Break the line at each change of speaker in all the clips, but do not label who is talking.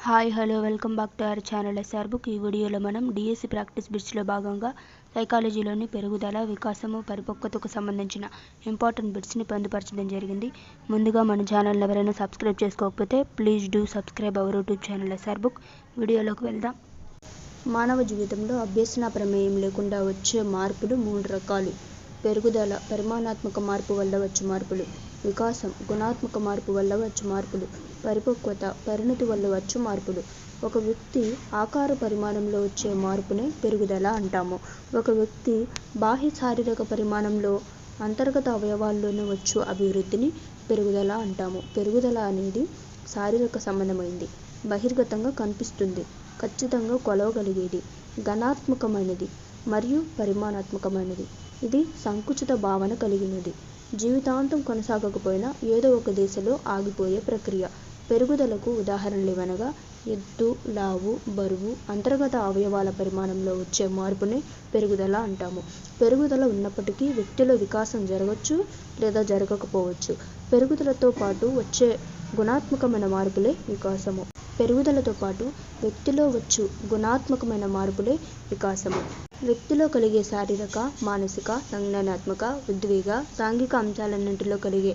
Hi hello welcome back to our channel SR book. ఈ వీడియోలో మనం డిఎస్సి ప్రాక్టీస్ బిట్స్లో భాగంగా సైకాలజీలోని పెరుగుదల, వికాసము, పరిపక్వతకు సంబంధించిన ఇంపార్టెంట్ బిట్స్ని పొందుపరచడం జరిగింది. ముందుగా మన ఛానల్ని ఎవరైనా సబ్స్క్రైబ్ చేసుకోకపోతే please do subscribe our YouTube channel SR book. వీడియోలోకి వెళ్దాం. మానవ జీవితంలో అభ్యసన ప్రమేయం లేకుండా వచ్చే మార్పులు 3 రకాలు. పెరుగుదల పరిమాణాత్మక మార్పు వల్ల వచ్చు మార్పులు, వికాసం గుణాత్మక మార్పు వల్ల వచ్చు మార్పులు, పరిపక్వత పరిణతి వల్ల వచ్చు మార్పులు. ఒక వ్యక్తి ఆకార పరిమాణంలో వచ్చే మార్పునే పెరుగుదల అంటాము. ఒక వ్యక్తి బాహ్య శారీరక పరిమాణంలో అంతర్గత అవయవాల్లోనే వచ్చు అభివృద్ధిని పెరుగుదల అంటాము. పెరుగుదల అనేది శారీరక సంబంధమైంది, బహిర్గతంగా కనిపిస్తుంది, ఖచ్చితంగా కొలవగలిగేది, గణాత్మకమైనది మరియు పరిమాణాత్మకమైనది. ఇది సంకుచిత భావన కలిగినది, జీవితాంతం కొనసాగకపోయినా ఏదో ఒక దశలో ఆగిపోయే ప్రక్రియ. పెరుగుదలకు ఉదాహరణలేవనగా ఎత్తు, లావు, బరువు, అంతర్గత అవయవాల పరిమాణంలో వచ్చే మార్పునే పెరుగుదల అంటాము. పెరుగుదల ఉన్నప్పటికీ వ్యక్తిలో వికాసం జరగవచ్చు లేదా జరగకపోవచ్చు. పెరుగుదలతో పాటు వచ్చే గుణాత్మకమైన మార్పులే వికాసము. పెరుగుదలతో పాటు వ్యక్తిలో వచ్చు గుణాత్మకమైన మార్పులే వికాసము. వ్యక్తిలో కలిగే శారీరక, మానసిక, సంజ్ఞానాత్మక, ఉద్వేగ, సాంఘిక అంశాలన్నింటిలో కలిగే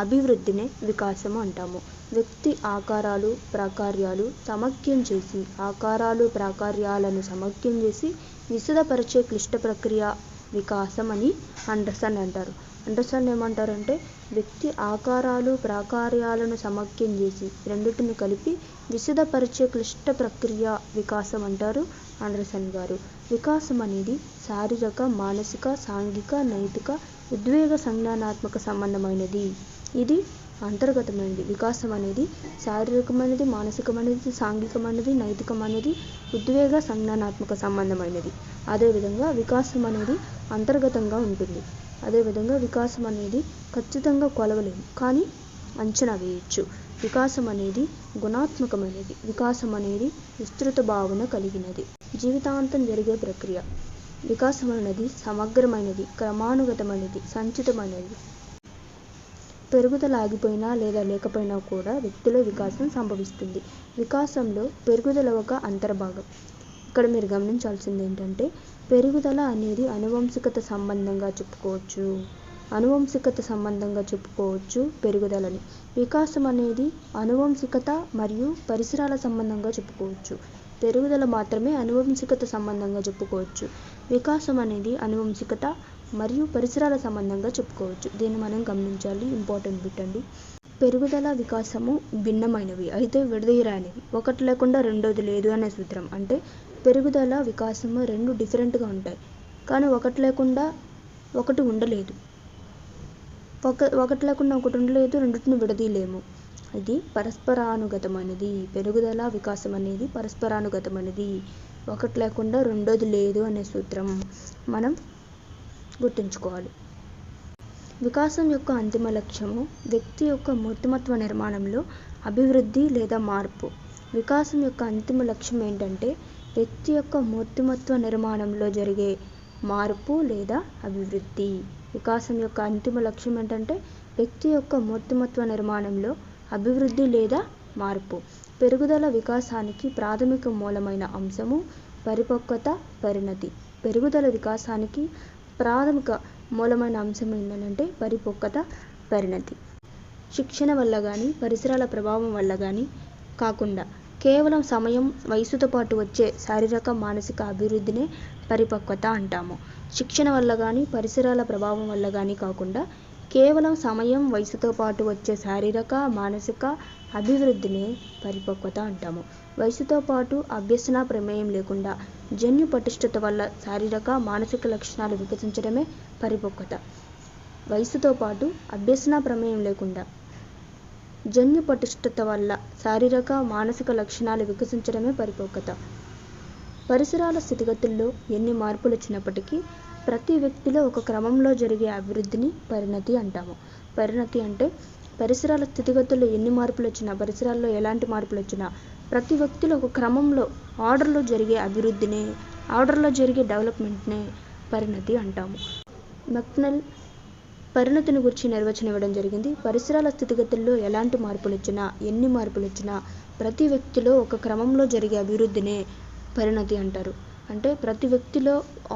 అభివృద్ధినే వికాసము అంటాము. వ్యక్తి ఆకారాలు, ప్రాకార్యాలు సమఖ్యం చేసి సమఖ్యం చేసి విశదపరిచే క్లిష్ట ప్రక్రియ వికాసం అని అండర్సన్ అంటారు. అండర్సన్ ఏమంటారంటే వ్యక్తి ఆకారాలు, ప్రాకార్యాలను సమఖ్యం చేసి రెండింటిని కలిపి విశదపరిచే క్లిష్ట ప్రక్రియ వికాసం అంటారు అండర్సన్ గారు. వికాసం అనేది శారీరక, మానసిక, సాంఘిక, నైతిక, ఉద్వేగ, సంజ్ఞానాత్మక సంబంధమైనది. ఇది అంతర్గతమైనది. వికాసం అనేది శారీరకమైనది, మానసికమైనది, సాంఘికమైనది, నైతికమైనది, ఉద్వేగ, సంజ్ఞానాత్మక సంబంధమైనది. అదేవిధంగా వికాసం అనేది అంతర్గతంగా ఉంటుంది. అదేవిధంగా వికాసం అనేది ఖచ్చితంగా కొలవలేము, కానీ అంచనా వేయచ్చు. వికాసం అనేది గుణాత్మకమైనది. వికాసం అనేది విస్తృత భావన కలిగినది, జీవితాంతం జరిగే ప్రక్రియ. వికాసం అనేది సమగ్రమైనది, క్రమానుగతమైనది, సంచితమైనది. పెరుగుదల ఆగిపోయినా లేదా లేకపోయినా కూడా వ్యక్తిలో వికాసం సంభవిస్తుంది. వికాసంలో పెరుగుదల ఒక అంతర్భాగం. ఇక్కడ మీరు గమనించాల్సింది ఏంటంటే పెరుగుదల అనేది అనువంశికత సంబంధంగా చెప్పుకోవచ్చు పెరుగుదలని. వికాసం అనేది అనువంశికత మరియు పరిసరాల సంబంధంగా చెప్పుకోవచ్చు. పెరుగుదల మాత్రమే అనువంశికత సంబంధంగా చెప్పుకోవచ్చు. వికాసం అనేది అనువంశికత మరియు పరిసరాల సంబంధంగా చెప్పుకోవచ్చు. దీన్ని మనం గమనించాలి, ఇంపార్టెంట్ బిట్ అండి. పెరుగుదల, వికాసము భిన్నమైనవి అయితే విడదీయరానివి. ఒకటి లేకుండా రెండోది లేదు అనే సూత్రం. అంటే పెరుగుదల, వికాసము రెండు డిఫరెంట్గా ఉంటాయి, కానీ ఒకటి లేకుండా ఒకటి ఉండలేదు. ఒకటి లేకుండా ఒకటి ఉండలేదు, రెండింటిని విడదీయలేము. ఇది పరస్పరానుగతమైనది. పెరుగుదల, వికాసం అనేది పరస్పరానుగతమైనది. ఒకటి లేకుండా రెండోది లేదు అనే సూత్రం మనం గుర్తుంచుకోవాలి. వికాసం యొక్క అంతిమ లక్ష్యము వ్యక్తి యొక్క మూర్తిమత్వ నిర్మాణంలో అభివృద్ధి లేదా మార్పు. వికాసం యొక్క అంతిమ లక్ష్యం ఏంటంటే వ్యక్తి యొక్క మూర్తిమత్వ నిర్మాణంలో జరిగే మార్పు లేదా అభివృద్ధి. వికాసం యొక్క అంతిమ లక్ష్యం ఏంటంటే వ్యక్తి యొక్క మూర్తిమత్వ నిర్మాణంలో అభివృద్ధి లేదా మార్పు. పెరుగుదల, వికాసానికి ప్రాథమిక మూలమైన అంశము పరిపక్వత, పరిణతి. పెరుగుదల, వికాసానికి ప్రాథమిక మూలమైన అంశం ఏంటంటే పరిపక్వత, పరిణతి. శిక్షణ వల్ల కానీ పరిసరాల ప్రభావం వల్ల కానీ కాకుండా కేవలం సమయం, వయసుతో పాటు వచ్చే శారీరక, మానసిక అభివృద్ధినే పరిపక్వత అంటాము. శిక్షణ వల్ల కానీ పరిసరాల ప్రభావం వల్ల కానీ కాకుండా కేవలం సమయం, వయసుతో పాటు వచ్చే శారీరక, మానసిక అభివృద్ధినే పరిపక్వత అంటాము. వయసుతో పాటు అభ్యసన ప్రమేయం లేకుండా జన్యు పటిష్టత వల్ల శారీరక, మానసిక లక్షణాలు వికసించడమే పరిపక్వత. వయసుతో పాటు అభ్యసన ప్రమేయం లేకుండా జన్యు పటిష్టత వల్ల శారీరక, మానసిక లక్షణాలు వికసించడమే పరిపక్వత. పరిసరాల స్థితిగతుల్లో ఎన్ని మార్పులు వచ్చినప్పటికీ ప్రతి వ్యక్తిలో ఒక క్రమంలో జరిగే అభివృద్ధిని పరిణతి అంటాము. పరిణతి అంటే పరిసరాల స్థితిగతుల్లో ఎన్ని మార్పులు వచ్చినా, పరిసరాల్లో ఎలాంటి మార్పులు వచ్చినా ప్రతి వ్యక్తిలో ఒక క్రమంలో ఆర్డర్లో జరిగే అభివృద్ధినే, ఆర్డర్లో జరిగే డెవలప్మెంట్నే పరిణతి అంటాము. మెక్నెల్ పరిణతిని గురించి నిర్వచనం ఇవ్వడం జరిగింది. పరిసరాల స్థితిగతుల్లో ఎలాంటి మార్పులు వచ్చినా, ఎన్ని మార్పులు వచ్చినా ప్రతి వ్యక్తిలో ఒక క్రమంలో జరిగే అభివృద్ధినే పరిణతి అంటారు. అంటే ప్రతి వ్యక్తిలో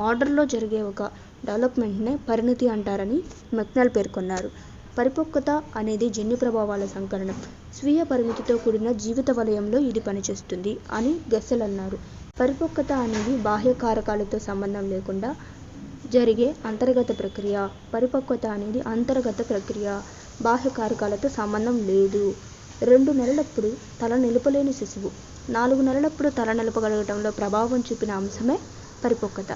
ఆర్డర్లో జరిగే ఒక డెవలప్మెంట్నే పరిణతి అంటారని మెక్నాల్ పేర్కొన్నారు. పరిపక్వత అనేది జన్యు ప్రభావాల సంకలనం. స్వీయ పరిమితితో కూడిన జీవిత వలయంలో ఇది పనిచేస్తుంది అని గెస్సెల్ అన్నారు. పరిపక్వత అనేది బాహ్య కారకాలతో సంబంధం లేకుండా జరిగే అంతర్గత ప్రక్రియ. పరిపక్వత అనేది అంతర్గత ప్రక్రియ, బాహ్య కారకాలతో సంబంధం లేదు. 2 నెలలప్పుడు తల నిలపలేని శిశువు 4 నెలలప్పుడు తల నిలపగలగటంలో ప్రభావం చూపిన అంశమే పరిపక్వత.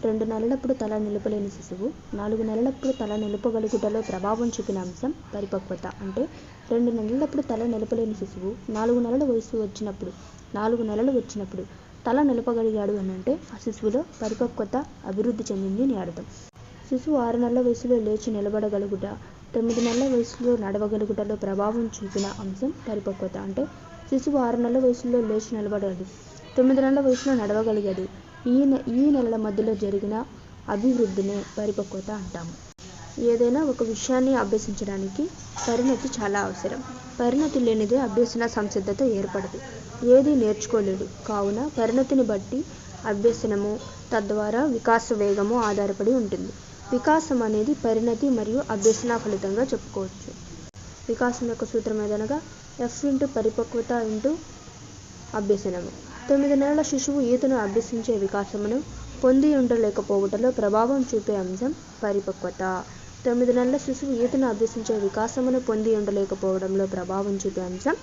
2 నెలలప్పుడు తల నిలపలేని శిశువు 4 నెలలప్పుడు తల నిలపగలుగుటలో ప్రభావం చూపిన అంశం పరిపక్వత. అంటే 2 నెలలప్పుడు తల నిలపలేని శిశువు 4 నెలల వయసు వచ్చినప్పుడు 4 నెలలు వచ్చినప్పుడు తల నిలపగలిగాడు అని అంటే ఆ శిశువులో పరిపక్వత అభివృద్ధి చెందింది అని అర్థం. శిశువు 6 నెలల వయసులో లేచి నిలబడగలుగుట, 9 నెలల వయసులో నడవగలుగుటలో ప్రభావం చూపిన అంశం పరిపక్వత. అంటే శిశువు 6 నెలల వయసులో లేచి నిలబడగలడు, 9 నెలల వయసులో నడవగలిగాడు. ఈ నెలల మధ్యలో జరిగిన అభివృద్ధినే పరిపక్వత అంటాము. ఏదైనా ఒక విషయాన్ని అభ్యసించడానికి పరిణతి చాలా అవసరం. పరిణతి లేనిదే అభ్యసన సంసిద్ధత ఏర్పడదు, ఏదీ నేర్చుకోలేడు. కావున పరిణతిని బట్టి అభ్యసనము, తద్వారా వికాస వేగము ఆధారపడి ఉంటుంది. వికాసం అనేది పరిణతి మరియు అభ్యసన ఫలితంగా చెప్పుకోవచ్చు. వికాసం యొక్క సూత్రం ఏదనగా F × పరిపక్వత × అభ్యసనము. 9 నెలల శిశువు ఈతను అభ్యసించే వికాసమును పొంది ఉండలేకపోవటంలో ప్రభావం చూపే అంశం పరిపక్వత. 9 నెలల శిశువు ఈతను అభ్యసించే వికాసమును పొంది ఉండలేకపోవడంలో ప్రభావం చూపే అంశం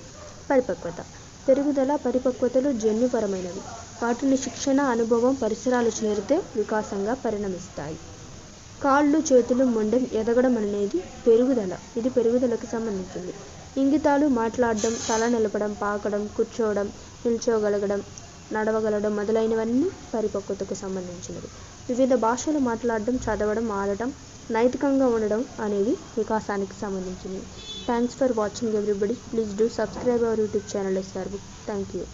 పరిపక్వత. పెరుగుదల, పరిపక్వతలు జన్యుపరమైనవి. వాటిని శిక్షణ, అనుభవం, పరిసరాలు చేరితే వికాసంగా పరిణమిస్తాయి. కాళ్ళు, చేతులు, మొండెం ఎదగడం అనేది పెరుగుదల. ఇది పెరుగుదలకు సంబంధించింది. ఇంగితాలు, మాట్లాడడం, తల నిలపడం, పాకడం, కూర్చోవడం, నిల్చోగలగడం, నడవగలగడం మొదలైనవన్నీ పరిపక్వతకు సంబంధించినవి. వివిధ భాషలు మాట్లాడడం, చదవడం, ఆడటం, నైతికంగా ఉండడం అనేవి వికాసానికి సంబంధించినవి. Thanks for watching everybody. Please do subscribe our YouTube channel SR Book. Thank you.